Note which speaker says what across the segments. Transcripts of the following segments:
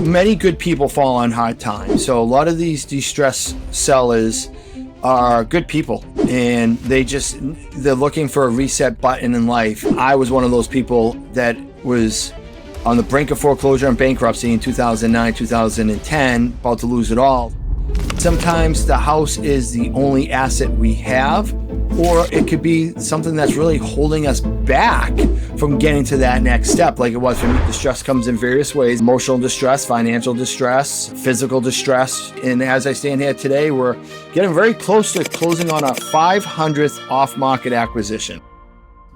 Speaker 1: many good people fall on hard times. So a lot of these distressed sellers are good people, and they're looking for a reset button in life. I was one of those people that was on the brink of foreclosure and bankruptcy in 2009, 2010, about to lose it all. Sometimes the house is the only asset we have, or it could be something that's really holding us back from getting to that next step. Like it was for me, distress comes in various ways: emotional distress, financial distress, physical distress. And as I stand here today, we're getting very close to closing on our 500th off-market acquisition.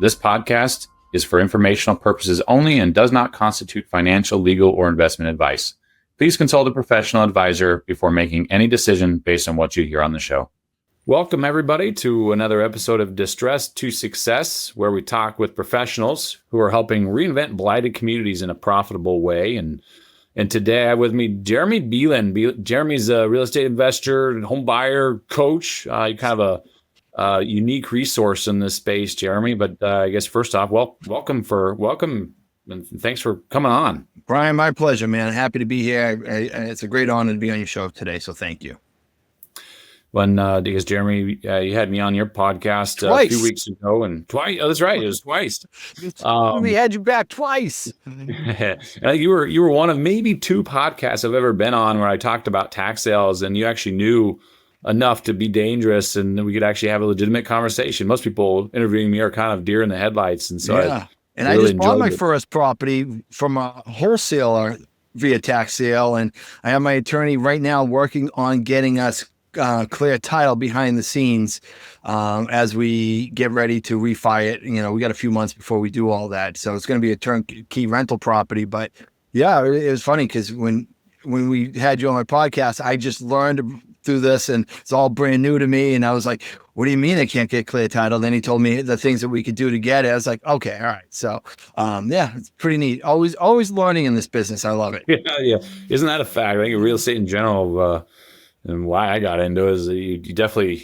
Speaker 2: This podcast is for informational purposes only and does not constitute financial, legal, or investment advice. Please consult a professional advisor before making any decision based on what you hear on the show. Welcome, everybody, to another episode of Distress to Success, where we talk with professionals who are helping reinvent blighted communities in a profitable way. And today I have with me Jeremy Beland. Jeremy's a real estate investor, home buyer, coach. You're kind of a unique resource in this space, Jeremy. But I guess first off, welcome, and thanks for coming on.
Speaker 1: Brian, my pleasure, man. Happy to be here. It's a great honor to be on your show today, so thank you.
Speaker 2: Because Jeremy, you had me on your podcast a few weeks ago, and twice. Oh, that's right, it was twice.
Speaker 1: We had you back twice.
Speaker 2: I think you were one of maybe two podcasts I've ever been on where I talked about tax sales, and you actually knew enough to be dangerous, and we could actually have a legitimate conversation. Most people interviewing me are kind of deer in the headlights, and so
Speaker 1: yeah. I just bought my first property from a wholesaler via tax sale, and I have my attorney right now working on getting us clear title behind the scenes as we get ready to refi it. You know, we got a few months before we do all that, so it's going to be a turnkey rental property. But yeah, it was funny because when we had you on my podcast, I just learned through this, and it's all brand new to me. And I was like, "What do you mean I can't get clear title?" Then he told me the things that we could do to get it. I was like, "Okay, all right." So, yeah, it's pretty neat. Always learning in this business. I love it.
Speaker 2: Yeah. Isn't that a fact? I think real estate in general, and why I got into it is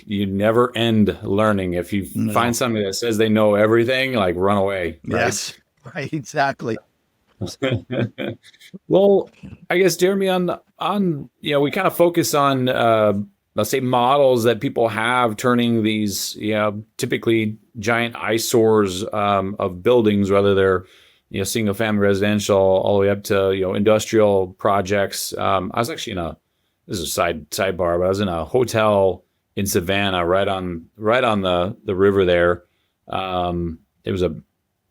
Speaker 2: you never end learning. If you find somebody that says they know everything, like run away. Right?
Speaker 1: Yes, right, exactly.
Speaker 2: Well, I guess Jeremy, on we kind of focus on let's say models that people have turning these typically giant eyesores of buildings, whether they're single family residential all the way up to industrial projects. I was actually this is a sidebar, but I was in a hotel in Savannah, right on the river there. It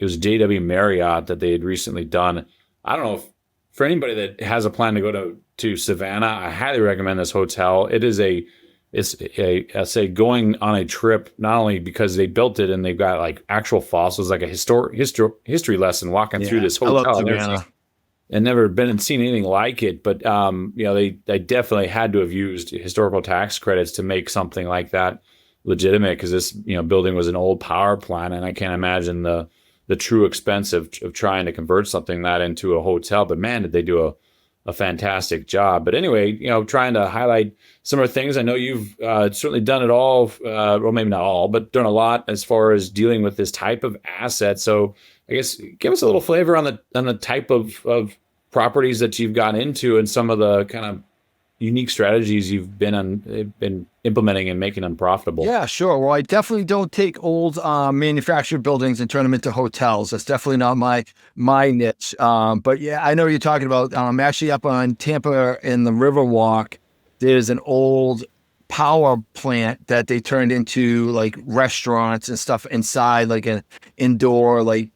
Speaker 2: was JW Marriott that they had recently done. I don't know if for anybody that has a plan to go to Savannah, I highly recommend this hotel. It's going on a trip, not only because they built it and they've got like actual fossils, like a history lesson walking through this hotel.
Speaker 1: I love Savannah.
Speaker 2: And never been and seen anything like it, but they definitely had to have used historical tax credits to make something like that legitimate, because this building was an old power plant, and I can't imagine the true expense of trying to convert something that into a hotel. But man, did they do a fantastic job. But anyway, trying to highlight some of the things. I know you've certainly done it all, well, maybe not all, but done a lot as far as dealing with this type of asset. So I guess give us a little flavor on the type of properties that you've gotten into and some of the kind of unique strategies you've been implementing and making them profitable.
Speaker 1: Yeah, sure. Well, I definitely don't take old manufactured buildings and turn them into hotels. That's definitely not my niche. But yeah, I know what you're talking about. I'm actually up on Tampa in the Riverwalk. There's an old power plant that they turned into like restaurants and stuff inside, like an indoor, like,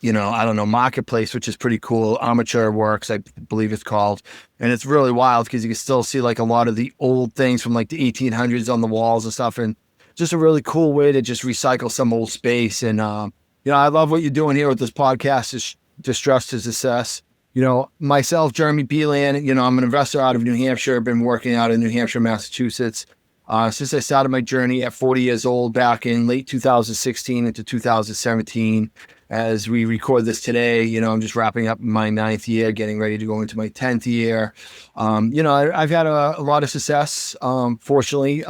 Speaker 1: I don't know, marketplace, which is pretty cool. Armature Works, I believe it's called. And it's really wild because you can still see like a lot of the old things from like the 1800s on the walls and stuff. And just a really cool way to just recycle some old space. And, I love what you're doing here with this podcast, is Distress to Success. Myself, Jeremy Beland, I'm an investor out of New Hampshire. I've been working out in New Hampshire, Massachusetts, since I started my journey at 40 years old back in late 2016 into 2017. as we record this today, I'm just wrapping up my 9th year, getting ready to go into my 10th year. I've had a lot of success, fortunately,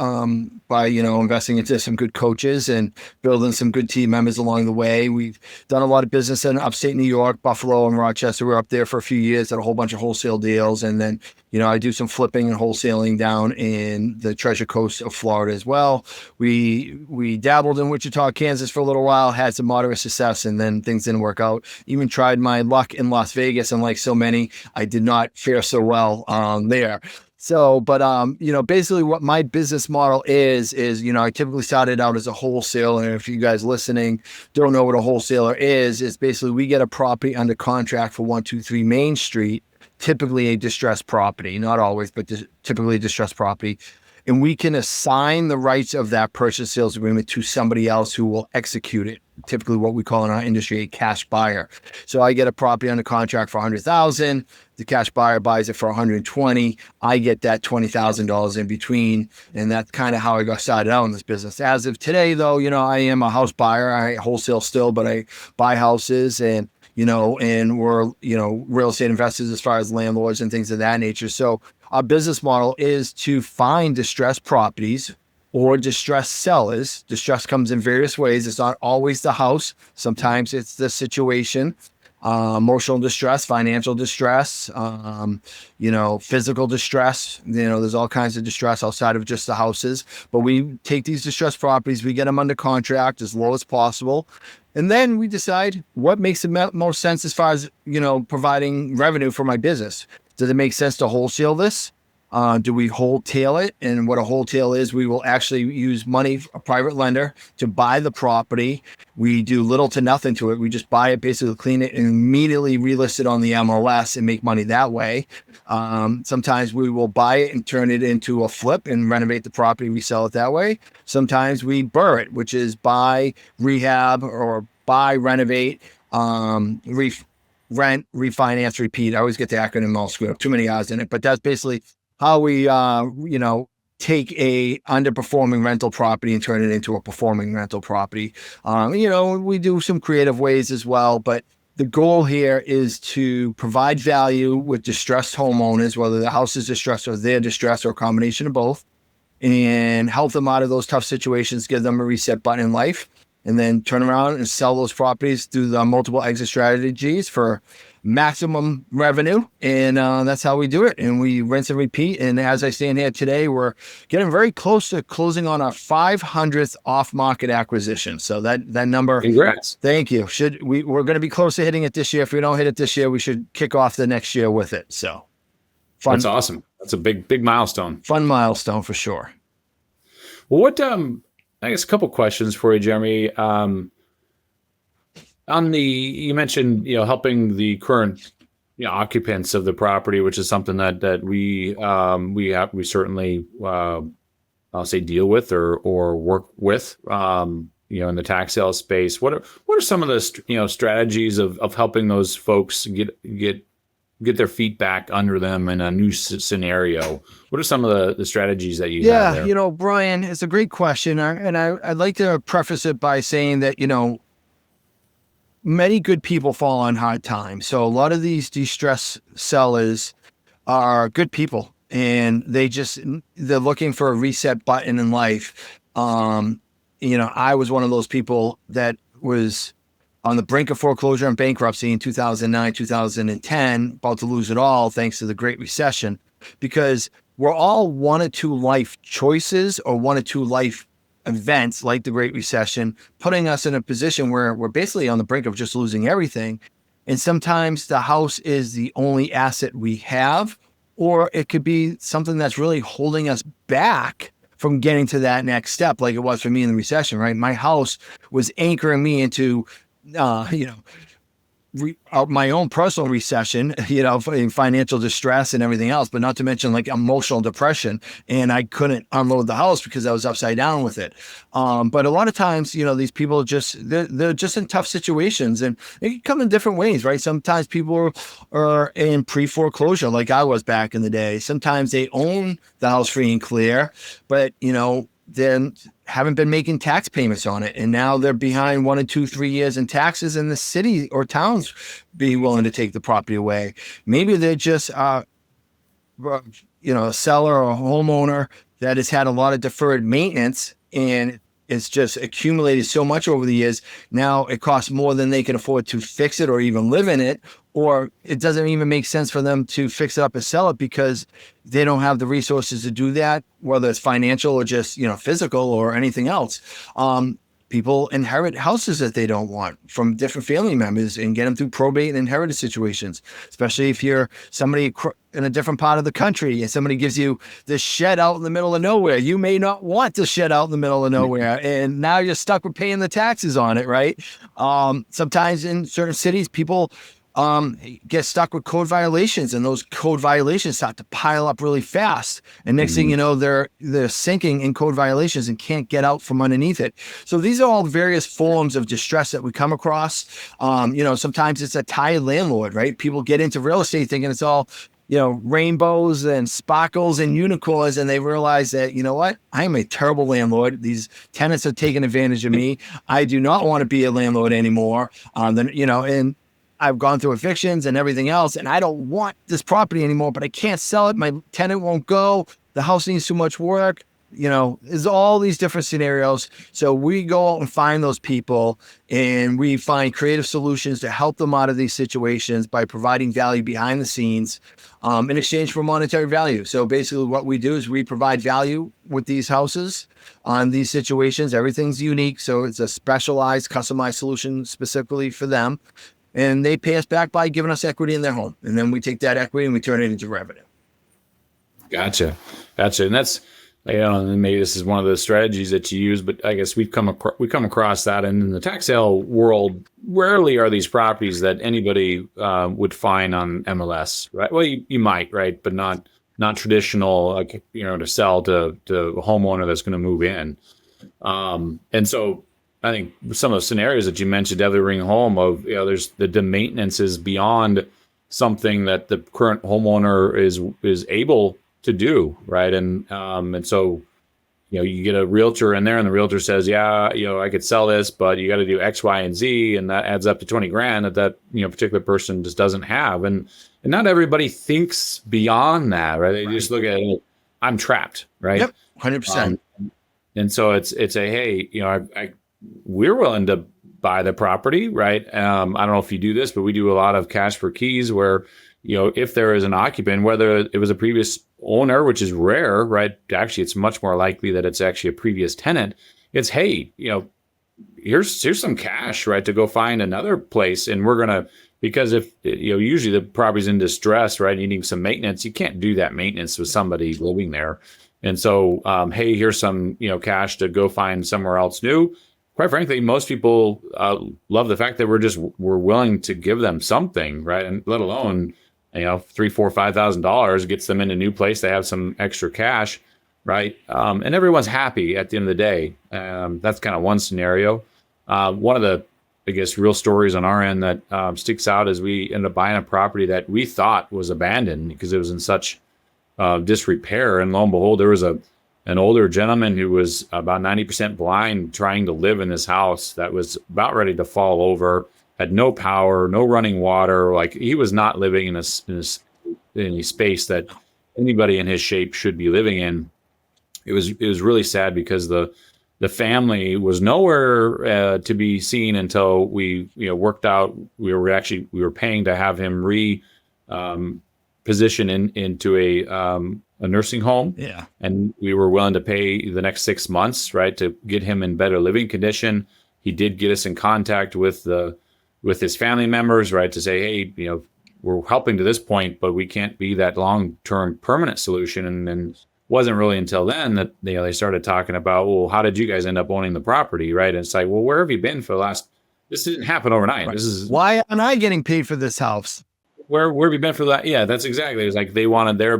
Speaker 1: by, investing into some good coaches and building some good team members along the way. We've done a lot of business in upstate New York, Buffalo and Rochester. We were up there for a few years, did a whole bunch of wholesale deals. And then, I do some flipping and wholesaling down in the Treasure Coast of Florida as well. We dabbled in Wichita, Kansas for a little while, had some moderate success, and then things didn't work out. Even tried my luck in Las Vegas, and like so many, I did not fare so well there. So, but, basically what my business model is, I typically started out as a wholesaler. And if you guys listening don't know what a wholesaler is basically we get a property under contract for 123 Main Street, typically a distressed property, not always, but typically a distressed property. And we can assign the rights of that purchase sales agreement to somebody else who will execute it. Typically what we call in our industry a cash buyer. So I get a property under contract for $100,000. The cash buyer buys it for $120,000. I get that $20,000 in between. And that's kind of how I got started out in this business. As of today, though, I am a house buyer. I wholesale still, but I buy houses and we're, real estate investors as far as landlords and things of that nature. So our business model is to find distressed properties or distressed sellers. Distress comes in various ways. It's not always the house. Sometimes it's the situation, emotional distress, financial distress, physical distress. There's all kinds of distress outside of just the houses. But we take these distressed properties, we get them under contract as low as possible. And then we decide what makes the most sense as far as, providing revenue for my business. Does it make sense to wholesale this? Do we wholesale it? And what a wholesale is, we will actually use money, a private lender, to buy the property. We do little to nothing to it. We just buy it, basically clean it, and immediately relist it on the MLS and make money that way. Sometimes we will buy it and turn it into a flip and renovate the property, resell it that way. Sometimes we BRRRR it, which is buy, rehab, or buy, renovate, rent, refinance, repeat. I always get the acronym all screwed up. Too many R's in it, but that's basically how we, take a underperforming rental property and turn it into a performing rental property. We do some creative ways as well, but the goal here is to provide value with distressed homeowners, whether the house is distressed or they're distressed or a combination of both, and help them out of those tough situations, give them a reset button in life, and then turn around and sell those properties through the multiple exit strategies for maximum revenue. And that's how we do it. And we rinse and repeat. And as I stand here today, we're getting very close to closing on our 500th off-market acquisition. So that number.
Speaker 2: Congrats.
Speaker 1: Thank you. We're going to be close to hitting it this year. If we don't hit it this year, we should kick off the next year with it. So fun.
Speaker 2: That's awesome. That's a big milestone.
Speaker 1: Fun milestone for sure.
Speaker 2: Well, I guess a couple questions for you, Jeremy. You mentioned, helping the current, occupants of the property, which is something that we certainly, I'll say deal with or work with, in the tax sale space. What are some of the, strategies of helping those folks get their feet back under them in a new scenario? What are some of the strategies that you have there?
Speaker 1: Yeah, Brian, it's a great question. And I'd like to preface it by saying that, many good people fall on hard times. So a lot of these distressed sellers are good people, and they're looking for a reset button in life. I was one of those people that was on the brink of foreclosure and bankruptcy in 2009, 2010, about to lose it all thanks to the Great Recession, because we're all one or two life choices or one or two life events like the Great Recession, putting us in a position where we're basically on the brink of just losing everything. And sometimes the house is the only asset we have, or it could be something that's really holding us back from getting to that next step, like it was for me in the recession, right? My house was anchoring me into, my own personal recession, financial distress and everything else, but not to mention like emotional depression. And I couldn't unload the house because I was upside down with it. But a lot of times, these people they're just in tough situations, and it can come in different ways, right? Sometimes people are in pre-foreclosure like I was back in the day. Sometimes they own the house free and clear, but, then haven't been making tax payments on it, and now they're behind 1 and 2, 3 years in taxes, and the city or towns be willing to take the property away. Maybe they're just a seller or a homeowner that has had a lot of deferred maintenance, and it's just accumulated so much over the years. Now it costs more than they can afford to fix it or even live in it, or it doesn't even make sense for them to fix it up and sell it because they don't have the resources to do that, whether it's financial or just, physical or anything else. People inherit houses that they don't want from different family members and get them through probate and inheritance situations, especially if you're somebody in a different part of the country and somebody gives you this shed out in the middle of nowhere. You may not want the shed out in the middle of nowhere, and now you're stuck with paying the taxes on it, right? Sometimes in certain cities, people get stuck with code violations, and those code violations start to pile up really fast. And next thing you know, they're sinking in code violations and can't get out from underneath it. So these are all various forms of distress that we come across. Sometimes it's a tired landlord, right? People get into real estate thinking it's all, rainbows and sparkles and unicorns. And they realize that, you know what? I am a terrible landlord. These tenants are taking advantage of me. I do not want to be a landlord anymore. And I've gone through evictions and everything else, and I don't want this property anymore, but I can't sell it. My tenant won't go. The house needs too much work. There's all these different scenarios. So we go out and find those people, and we find creative solutions to help them out of these situations by providing value behind the scenes in exchange for monetary value. So basically what we do is we provide value with these houses on these situations. Everything's unique. So it's a specialized, customized solution specifically for them. And they pay us back by giving us equity in their home. And then we take that equity and we turn it into revenue.
Speaker 2: Gotcha. And that's, maybe this is one of the strategies that you use, but I guess we come across that. And in the tax sale world, rarely are these properties that anybody would find on MLS, right? Well, you might, right? But not traditional, to sell to a homeowner that's going to move in. And so I think some of the scenarios that you mentioned definitely ring home of, there's the maintenance is beyond something that the current homeowner is able to do, right? And so, you get a realtor in there, and the realtor says, yeah, I could sell this, but you got to do X, Y, and Z, and that adds up to 20 grand that particular person just doesn't have. And not everybody thinks beyond that, right? They just look at it, I'm trapped, right?
Speaker 1: Yep, 100%.
Speaker 2: And so it's a, hey, we're willing to buy the property, right? I don't know if you do this, but we do a lot of cash for keys where, if there is an occupant, whether it was a previous owner, which is rare, right? Actually, it's much more likely that it's actually a previous tenant. It's, hey, here's some cash, right, to go find another place. And we're going to, because if, usually the property's in distress, right, needing some maintenance, you can't do that maintenance with somebody living there. And so, hey, here's some, cash to go find somewhere else new. Quite frankly, most people love the fact that we're willing to give them something, right? And let alone, $3,000, $4,000, $5,000 gets them in a new place. They have some extra cash, right? And everyone's happy at the end of the day. That's kind of one scenario. One of the, I guess, real stories on our end that sticks out is we ended up buying a property that we thought was abandoned because it was in such disrepair. And lo and behold, there was an older gentleman who was about 90% blind trying to live in this house that was about ready to fall over, had no power, no running water. Like, he was not living in a space that anybody in his shape should be living in. It was really sad because the family was nowhere to be seen until we worked out. We were paying to have him position into a nursing home.
Speaker 1: Yeah. And
Speaker 2: we were willing to pay the next 6 months, right, to get him in better living condition. He did get us in contact with his family members, right, to say, hey, we're helping to this point, but we can't be that long-term permanent solution. And wasn't really until then that they started talking about, well, how did you guys end up owning the property, right? And it's like, well, where have you been for the last? This didn't happen overnight.
Speaker 1: Right.
Speaker 2: This is
Speaker 1: why am I getting paid for this house?
Speaker 2: Where have you been for that? Yeah, that's exactly. It's like they wanted their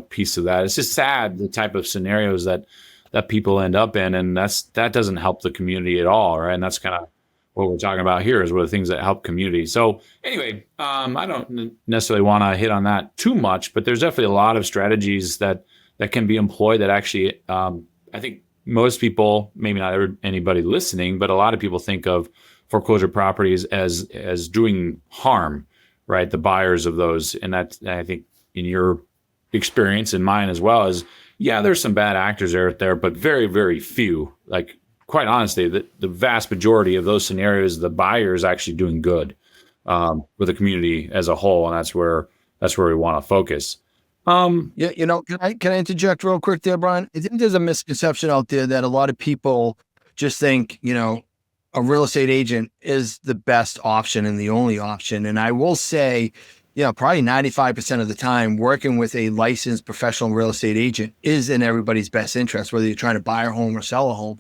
Speaker 2: piece of that. It's just sad the type of scenarios that people end up in, and that doesn't help the community at all, right? And that's kind of what we're talking about here is what are the things that help community. So anyway, I don't necessarily want to hit on that too much, but there's definitely a lot of strategies that can be employed that actually I think most people, maybe not anybody listening, but a lot of people think of foreclosure properties as doing harm, right? The buyers of those. And that, I think in your experience and mine as well, is, yeah, there's some bad actors out there, but very, very few. Like, quite honestly, the vast majority of those scenarios, the buyer is actually doing good with the community as a whole. And that's where we want to focus.
Speaker 1: Yeah, can I interject real quick there, Brian? I think there's a misconception out there that a lot of people just think, a real estate agent is the best option and the only option. And I will say, probably 95% of the time, working with a licensed professional real estate agent is in everybody's best interest, whether you're trying to buy a home or sell a home.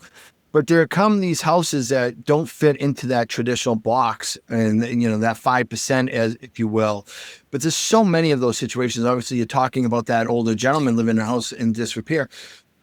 Speaker 1: But there come these houses that don't fit into that traditional box and, that 5%, as if you will. But there's so many of those situations. Obviously, you're talking about that older gentleman living in a house in disrepair.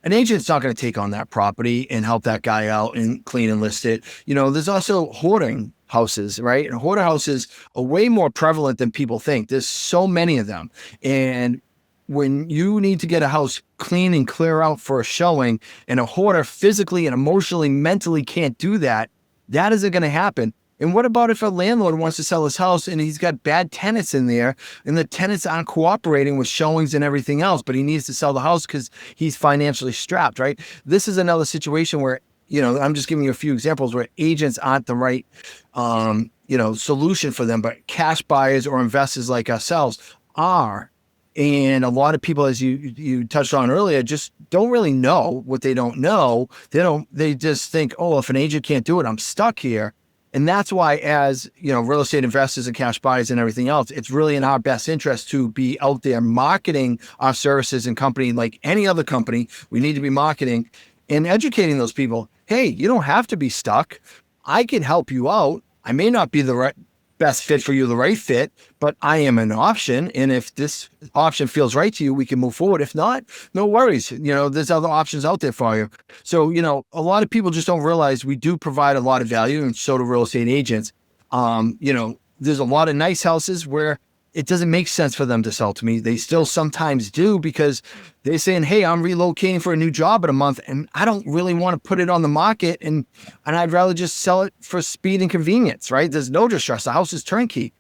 Speaker 1: An agent's not going to take on that property and help that guy out and clean and list it. There's also hoarding houses, right? And hoarder houses are way more prevalent than people think. There's so many of them. And when you need to get a house clean and clear out for a showing, and a hoarder physically and emotionally, mentally can't do that, that isn't going to happen. And what about if a landlord wants to sell his house and he's got bad tenants in there and the tenants aren't cooperating with showings and everything else, but he needs to sell the house because he's financially strapped, right? This is another situation where, I'm just giving you a few examples where agents aren't the right, solution for them, but cash buyers or investors like ourselves are. And a lot of people, as you touched on earlier, just don't really know what they don't know. They just think, oh, if an agent can't do it, I'm stuck here. And that's why, as real estate investors and cash buyers and everything else, it's really in our best interest to be out there marketing our services and company like any other company. We need to be marketing and educating those people. Hey, you don't have to be stuck. I can help you out. I may not be the best fit for you, the right fit, but I am an option. And if this option feels right to you, we can move forward. If not, no worries. There's other options out there for you. So, a lot of people just don't realize we do provide a lot of value, and so do real estate agents. There's a lot of nice houses where it doesn't make sense for them to sell to me. They still sometimes do because they're saying, hey, I'm relocating for a new job in a month and I don't really want to put it on the market, and I'd rather just sell it for speed and convenience, right? There's no distress. The house is turnkey.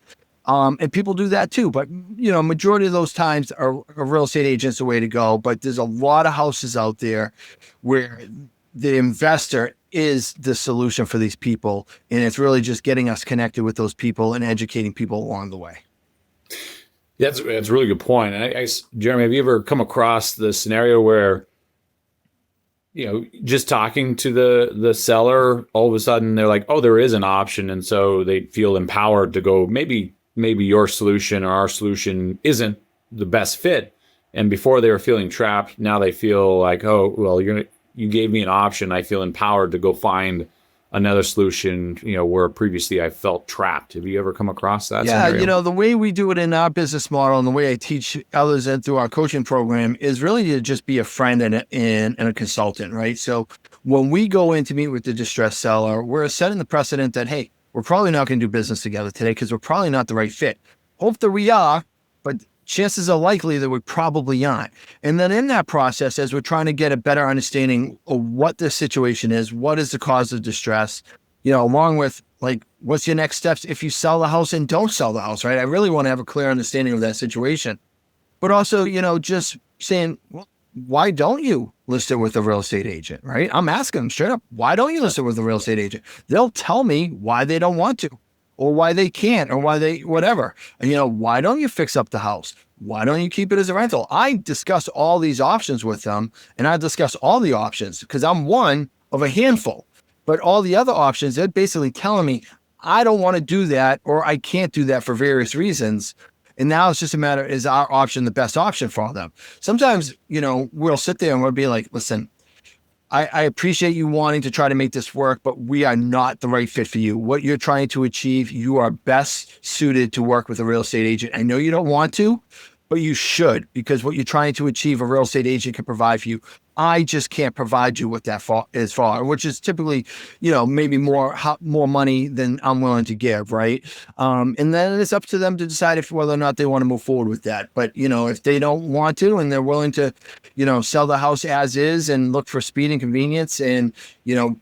Speaker 1: And people do that too. But, majority of those times are real estate agents the way to go. But there's a lot of houses out there where the investor is the solution for these people. And it's really just getting us connected with those people and educating people along the way.
Speaker 2: That's a really good point. And Jeremy, have you ever come across the scenario where, just talking to the seller, all of a sudden they're like, oh, there is an option. And so they feel empowered to go, maybe your solution or our solution isn't the best fit. And before they were feeling trapped, now they feel like, oh, well, you gave me an option. I feel empowered to go find another solution, where previously I felt trapped. Have you ever come across that scenario?
Speaker 1: Yeah, the way we do it in our business model and the way I teach others and through our coaching program is really to just be a friend and a consultant, right? So when we go in to meet with the distressed seller, we're setting the precedent that, hey, we're probably not going to do business together today because we're probably not the right fit. Hope that we are, but chances are likely that we probably aren't. And then in that process, as we're trying to get a better understanding of what the situation is, what is the cause of distress, along with like, what's your next steps if you sell the house and don't sell the house, right? I really want to have a clear understanding of that situation. But also, just saying, well, why don't you list it with a real estate agent, right? I'm asking them straight up, why don't you list it with a real estate agent? They'll tell me why they don't want to, or why they can't, or why they, whatever. And, why don't you fix up the house? Why don't you keep it as a rental? I discuss all these options with them, and I discuss all the options because I'm one of a handful. But all the other options, they're basically telling me, I don't want to do that, or I can't do that for various reasons. And now it's just a matter, is our option the best option for them? Sometimes, we'll sit there and we'll be like, listen, I appreciate you wanting to try to make this work, but we are not the right fit for you. What you're trying to achieve, you are best suited to work with a real estate agent. I know you don't want to, but you should, because what you're trying to achieve, a real estate agent can provide for you. I just can't provide you with that as far, which is typically, maybe more money than I'm willing to give, right? And then it's up to them to decide whether or not they want to move forward with that. But if they don't want to and they're willing to, sell the house as is and look for speed and convenience. And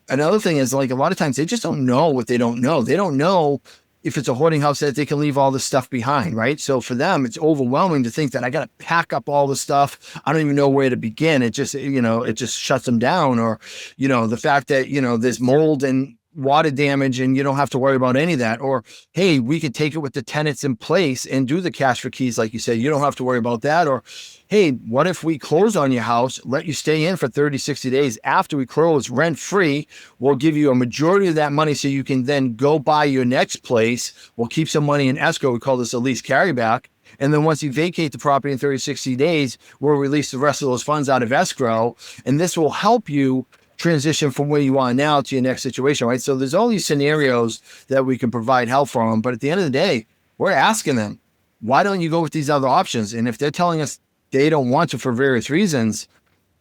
Speaker 1: another thing is, like, a lot of times they just don't know what they don't know. They don't know if it's a hoarding house that they can leave all this stuff behind, right? So for them, it's overwhelming to think that I got to pack up all the stuff. I don't even know where to begin. It just, it just shuts them down. Or, the fact that, there's mold and water damage and you don't have to worry about any of that. Or, hey, we could take it with the tenants in place and do the cash for keys. Like you said, you don't have to worry about that. Or, hey, what if we close on your house, let you stay in for 30, 60 days after we close, rent free? We'll give you a majority of that money so you can then go buy your next place. We'll keep some money in escrow. We call this a lease carryback. And then once you vacate the property in 30, 60 days, we'll release the rest of those funds out of escrow. And this will help you transition from where you are now to your next situation, right? So there's all these scenarios that we can provide help for them. But at the end of the day, we're asking them, why don't you go with these other options? And if they're telling us they don't want to for various reasons,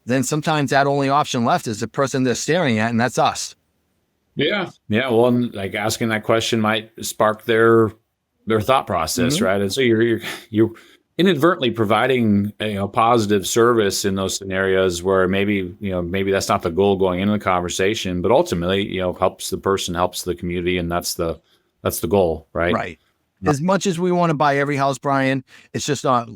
Speaker 1: then sometimes that only option left is the person they're staring at, and that's us.
Speaker 2: Yeah. Yeah. Well, and like asking that question might spark their thought process, right? And so you're inadvertently providing a positive service in those scenarios where maybe that's not the goal going into the conversation, but ultimately, helps the person, helps the community, and that's the goal, right?
Speaker 1: Right. As much as we want to buy every house, Brian, it's just not,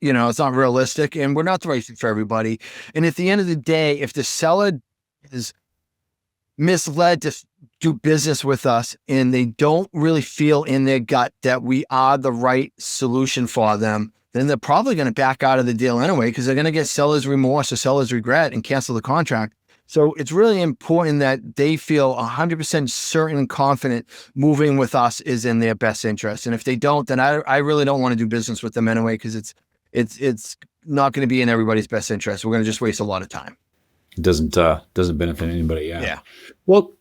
Speaker 1: it's not realistic, and we're not the right fit for everybody. And at the end of the day, if the seller is misled to do business with us and they don't really feel in their gut that we are the right solution for them, then they're probably going to back out of the deal anyway, because they're going to get seller's remorse or seller's regret and cancel the contract. So it's really important that they feel 100% certain and confident moving with us is in their best interest. And if they don't, then I really don't want to do business with them anyway, because it's not going to be in everybody's best interest. We're going to just waste a lot of time.
Speaker 2: It doesn't benefit anybody.
Speaker 1: Yeah.
Speaker 2: Well,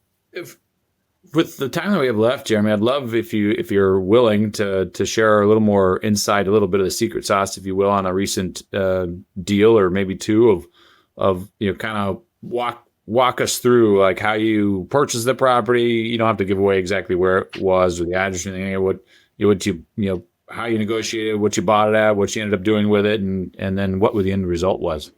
Speaker 2: with the time that we have left, Jeremy, I'd love if you're willing to share a little more insight, a little bit of the secret sauce, if you will, on a recent deal or maybe two of kind of walk us through like how you purchased the property. You don't have to give away exactly where it was or the address or anything. What you how you negotiated, what you bought it at, what you ended up doing with it, and then what the end result was.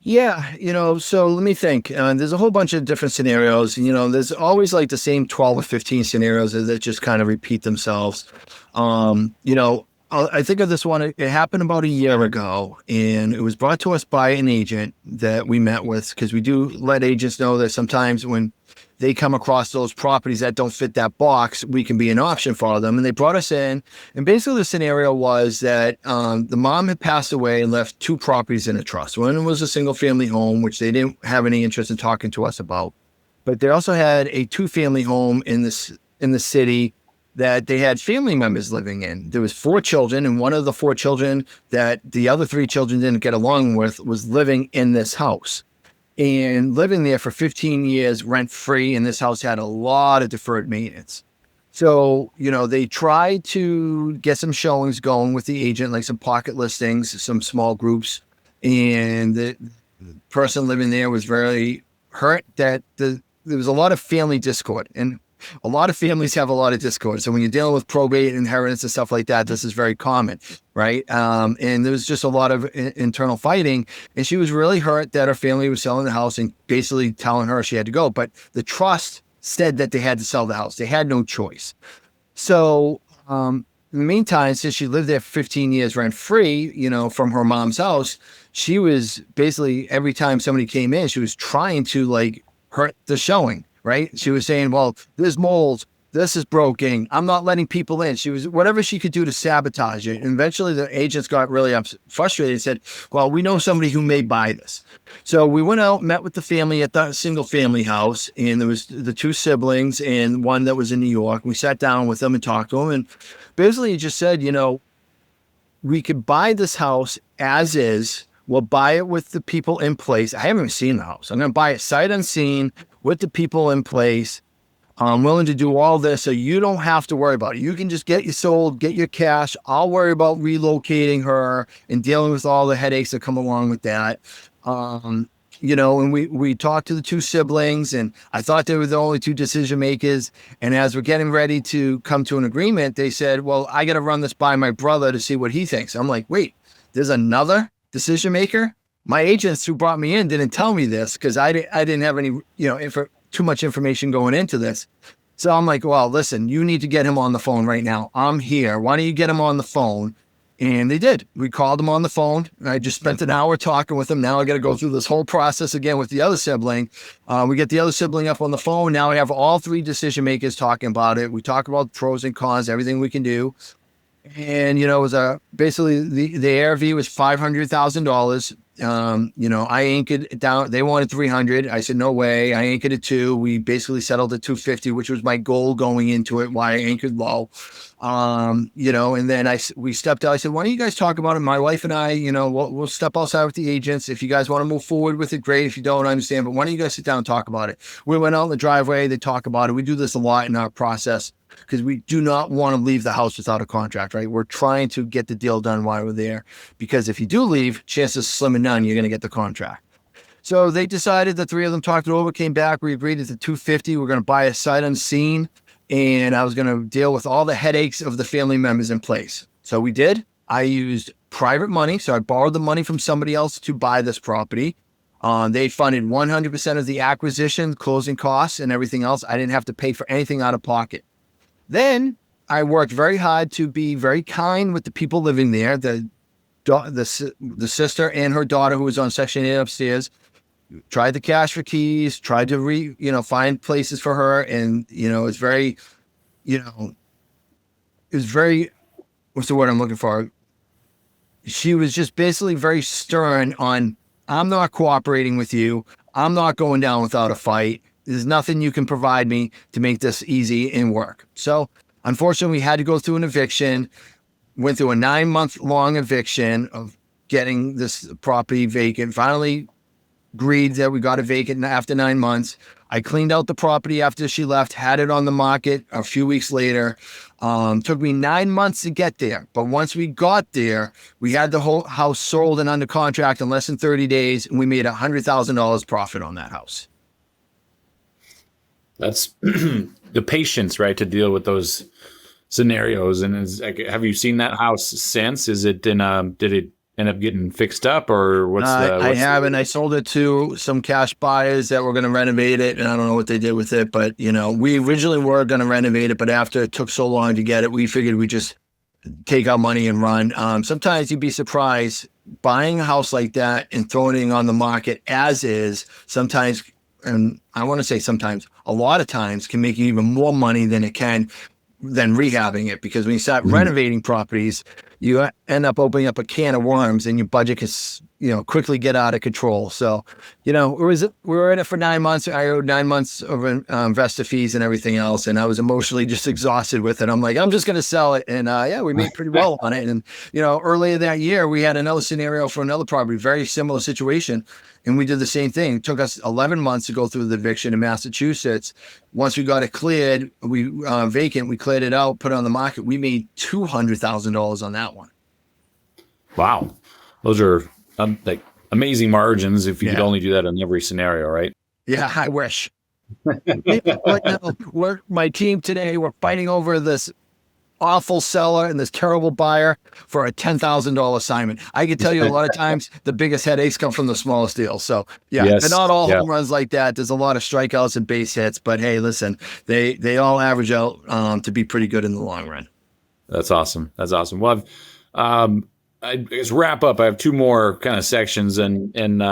Speaker 1: Yeah, so let me think. There's a whole bunch of different scenarios. There's always like the same 12 or 15 scenarios that just kind of repeat themselves. I think of this one. It happened about a year ago, and it was brought to us by an agent that we met with, because we do let agents know that sometimes when they come across those properties that don't fit that box, we can be an option for them. And they brought us in, and basically the scenario was that the mom had passed away and left two properties in a trust. One was a single family home, which they didn't have any interest in talking to us about, but they also had a 2-family home in the city that they had family members living in. There was 4 children, and one of the 4 children that the other 3 children didn't get along with was living in this house. And living there for 15 years rent-free, and this house had a lot of deferred maintenance. So, they tried to get some showings going with the agent, like some pocket listings, some small groups. And the person living there was very hurt that there was a lot of family discord. And a lot of families have a lot of discord. So when you're dealing with probate, inheritance, and stuff like that, this is very common, right? And there was just a lot of internal fighting. And she was really hurt that her family was selling the house and basically telling her she had to go. But the trust said that they had to sell the house. They had no choice. So in the meantime, since she lived there for 15 years rent-free, from her mom's house, she was basically, every time somebody came in, she was trying to hurt the showing. Right? She was saying, well, there's mold, this is broken, I'm not letting people in. She was, whatever she could do to sabotage it. And eventually the agents got really frustrated and said, well, we know somebody who may buy this. So we went out, met with the family at the single family house, and there was the 2 siblings and one that was in New York. We sat down with them and talked to them, and basically just said, we could buy this house as is. We'll buy it with the people in place. I haven't even seen the house. I'm going to buy it sight unseen with the people in place. I'm willing to do all this, so you don't have to worry about it. You can just get you sold, get your cash. I'll worry about relocating her and dealing with all the headaches that come along with that. and we talked to the two siblings, and I thought they were the only two decision makers. And as we're getting ready to come to an agreement, they said, well, I got to run this by my brother to see what he thinks. I'm like, wait, there's another decision maker? My agents who brought me in didn't tell me this because I didn't have any, too much information going into this. So I'm like, well, listen, you need to get him on the phone right now. I'm here. Why don't you get him on the phone? And they did. We called him on the phone. I just spent an hour talking with him. Now I got to go through this whole process again with the other sibling. We get the other sibling up on the phone. Now we have all three decision makers talking about it. We talk about pros and cons, everything we can do. And, it was basically the ARV was $500,000. I anchored it down. They wanted 300. I said, no way. I anchored it 2. We basically settled at 250, which was my goal going into it, why I anchored low. And then we stepped out. I said, why don't you guys talk about it? My wife and I, we'll step outside with the agents. If you guys want to move forward with it, great. If you don't, I understand. But why don't you guys sit down and talk about it? We went out in the driveway. They talk about it. We do this a lot in our process because we do not want to leave the house without a contract, right? We're trying to get the deal done while we're there, because if you do leave, chances slim and none, you're going to get the contract. So they decided, the three of them talked it over, came back. We agreed at the 250. We're going to buy a sight unseen, and I was going to deal with all the headaches of the family members in place. So we did. I used private money. So I borrowed the money from somebody else to buy this property. They funded 100% of the acquisition, closing costs, and everything else. I didn't have to pay for anything out of pocket. Then I worked very hard to be very kind with the people living there. The sister and her daughter, who was on Section 8 upstairs, tried to cash for keys, tried to find places for her. And, it's very, what's the word I'm looking for? She was just basically very stern on, I'm not cooperating with you. I'm not going down without a fight. There's nothing you can provide me to make this easy and work. So unfortunately, we had to go through an eviction, went through a 9-month-long eviction of getting this property vacant. Finally agreed that we got it vacant after 9 months. I cleaned out the property after she left, had it on the market a few weeks later. Took me 9 months to get there. But once we got there, we had the whole house sold and under contract in less than 30 days, and we made $100,000 profit on that house.
Speaker 2: That's the patience, right, to deal with those scenarios. And have you seen that house since? Is it did it end up getting fixed up, or what's
Speaker 1: I haven't. I sold it to some cash buyers that were going to renovate it, and I don't know what they did with it. But we originally were going to renovate it, but after it took so long to get it, we figured we'd just take our money and run. Sometimes you'd be surprised buying a house like that and throwing it on the market as is. Sometimes. And I want to say sometimes, a lot of times, can make you even more money than rehabbing it. Because when you start renovating properties, you end up opening up a can of worms, and your budget can, quickly get out of control. So, we were in it for 9 months. I owed 9 months of investor fees and everything else. And I was emotionally just exhausted with it. I'm like, I'm just going to sell it. And we made pretty well on it. And, earlier that year, we had another scenario for another property, very similar situation. And we did the same thing. It took us 11 months to go through the eviction in Massachusetts. Once we got it cleared, vacant, we cleared it out, put it on the market. We made $200,000 on that one. Wow.
Speaker 2: Those are like amazing margins if you could only do that in every scenario, right?
Speaker 1: Yeah, I wish. Right now, my team today, we're fighting over this awful seller and this terrible buyer for a $10,000 assignment. I can tell you a lot of times the biggest headaches come from the smallest deals. So they're not all home runs like that. There's a lot of strikeouts and base hits, but hey, listen, they all average out to be pretty good in the long run.
Speaker 2: That's awesome. Well, I guess wrap up. I have 2 more kind of sections, and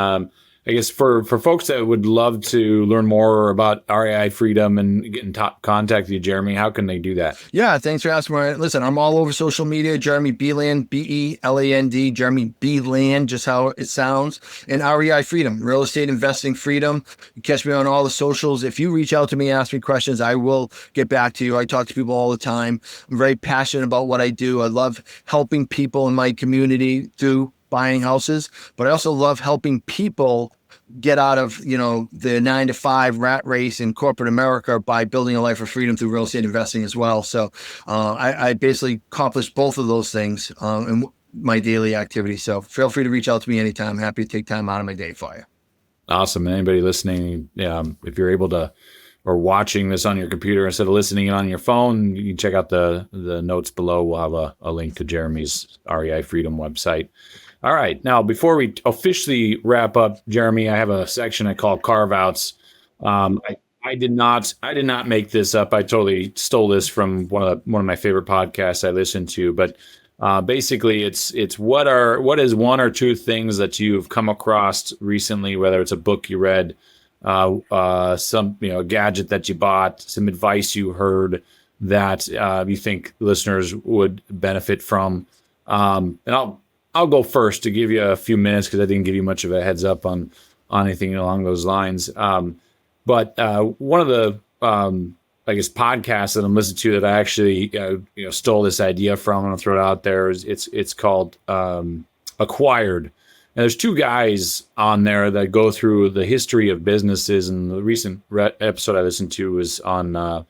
Speaker 2: I guess for folks that would love to learn more about REI Freedom and get in contact with you, Jeremy, how can they do that?
Speaker 1: Yeah, thanks for asking. Listen, I'm all over social media. Jeremy Beland, Beland, Jeremy Beland, just how it sounds. And REI Freedom, Real Estate Investing Freedom. You catch me on all the socials. If you reach out to me, ask me questions, I will get back to you. I talk to people all the time. I'm very passionate about what I do. I love helping people in my community through buying houses, but I also love helping people get out of, the 9-to-5 rat race in corporate America by building a life of freedom through real estate investing as well. So I basically accomplish both of those things in my daily activity. So feel free to reach out to me anytime. I'm happy to take time out of my day for you.
Speaker 2: Awesome. And anybody listening, if you're able to, or watching this on your computer instead of listening on your phone, you can check out the notes below. We'll have a link to Jeremy's REI Freedom website. All right. Now, before we officially wrap up, Jeremy, I have a section I call carve outs. I did not make this up. I totally stole this from one of my favorite podcasts I listen to. But basically, it's what is one or two things that you've come across recently, whether it's a book you read, some gadget that you bought, some advice you heard that you think listeners would benefit from. And I'll go first to give you a few minutes because I didn't give you much of a heads up on anything along those lines. But one of the podcasts that I'm listening to that I actually stole this idea from, and I'll throw it out there, is it's called Acquired. And there's two guys on there that go through the history of businesses, and the recent episode I listened to was on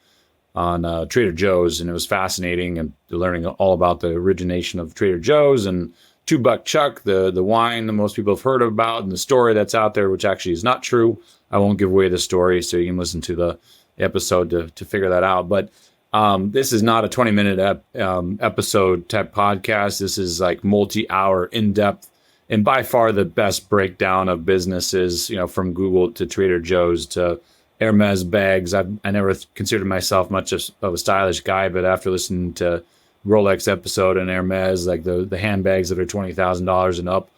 Speaker 2: Trader Joe's, and it was fascinating and learning all about the origination of Trader Joe's and $2 Chuck, the wine that most people have heard about, and the story that's out there, which actually is not true. I won't give away the story, so you can listen to the episode to figure that out. But this is not a 20-minute episode type podcast. This is like multi-hour, in-depth, and by far the best breakdown of businesses, from Google to Trader Joe's to Hermes bags. I never considered myself much of a stylish guy, but after listening to Rolex episode and Hermes, like the handbags that are $20,000 and up,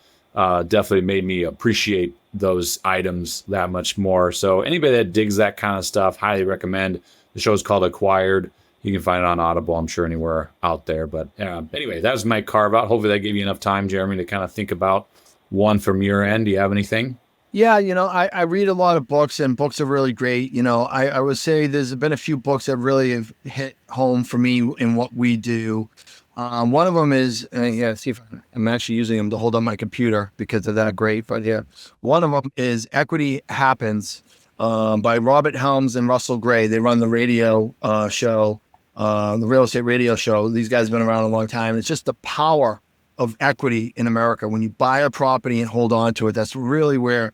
Speaker 2: definitely made me appreciate those items that much more. So anybody that digs that kind of stuff, highly recommend. The show's called Acquired. You can find it on Audible, I'm sure, anywhere out there. But anyway, that was my carve out. Hopefully that gave you enough time, Jeremy, to kind of think about one from your end. Do you have anything?
Speaker 1: Yeah, I read a lot of books, and books are really great. I would say there's been a few books that really have hit home for me in what we do. One of them is, see if I'm actually using them to hold on my computer because of that great. But yeah, one of them is Equity Happens by Robert Helms and Russell Gray. They run the radio show, the real estate radio show. These guys have been around a long time. It's just the power of equity in America. When you buy a property and hold on to it, that's really where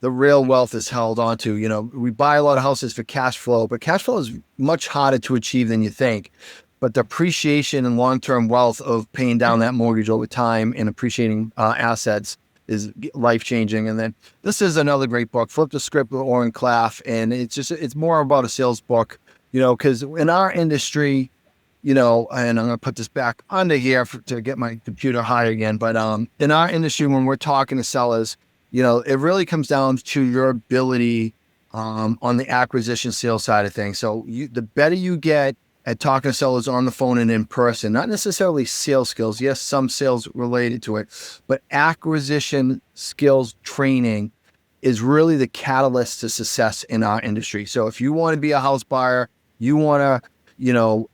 Speaker 1: the real wealth is held on to. We buy a lot of houses for cash flow, but cash flow is much harder to achieve than you think. But the appreciation and long-term wealth of paying down that mortgage over time and appreciating assets is life-changing. And then this is another great book, Flip the Script with Oren Klaff. And it's more about a sales book, because in our industry, and I'm going to put this back under here to get my computer high again. But in our industry, when we're talking to sellers, it really comes down to your ability on the acquisition sales side of things. So the better you get at talking to sellers on the phone and in person, not necessarily sales skills. Yes, some sales related to it, but acquisition skills training is really the catalyst to success in our industry. So if you want to be a house buyer, you want to,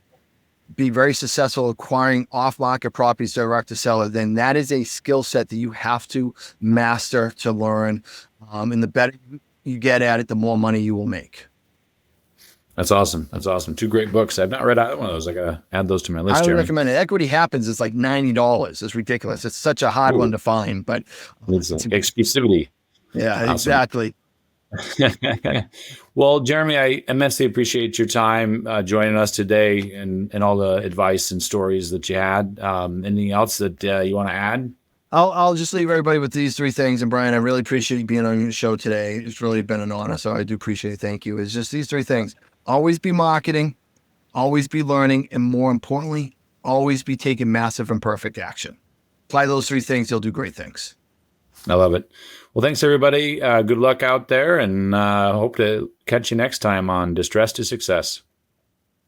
Speaker 1: be very successful acquiring off-market properties direct to seller, then that is a skill set that you have to master to learn. And the better you get at it, the more money you will make.
Speaker 2: That's awesome. Two great books. I've not read either one of those. I got to add those to my list.
Speaker 1: I would
Speaker 2: Jeremy.
Speaker 1: recommend it. Equity Happens. It's like $90. It's ridiculous. It's such a hard one to find, but
Speaker 2: it's exclusivity.
Speaker 1: Yeah,
Speaker 2: awesome.
Speaker 1: Exactly.
Speaker 2: Well, Jeremy, I immensely appreciate your time joining us today and all the advice and stories that you had. Anything else that you want to add?
Speaker 1: I'll just leave everybody with these three things. And Brian, I really appreciate you being on your show today. It's really been an honor. So I do appreciate it. Thank you. It's just these three things. Always be marketing, always be learning, and more importantly, always be taking massive and perfect action. Apply those three things. You'll do great things.
Speaker 2: I love it. Well, thanks, everybody. Good luck out there, and hope to catch you next time on Distress to Success.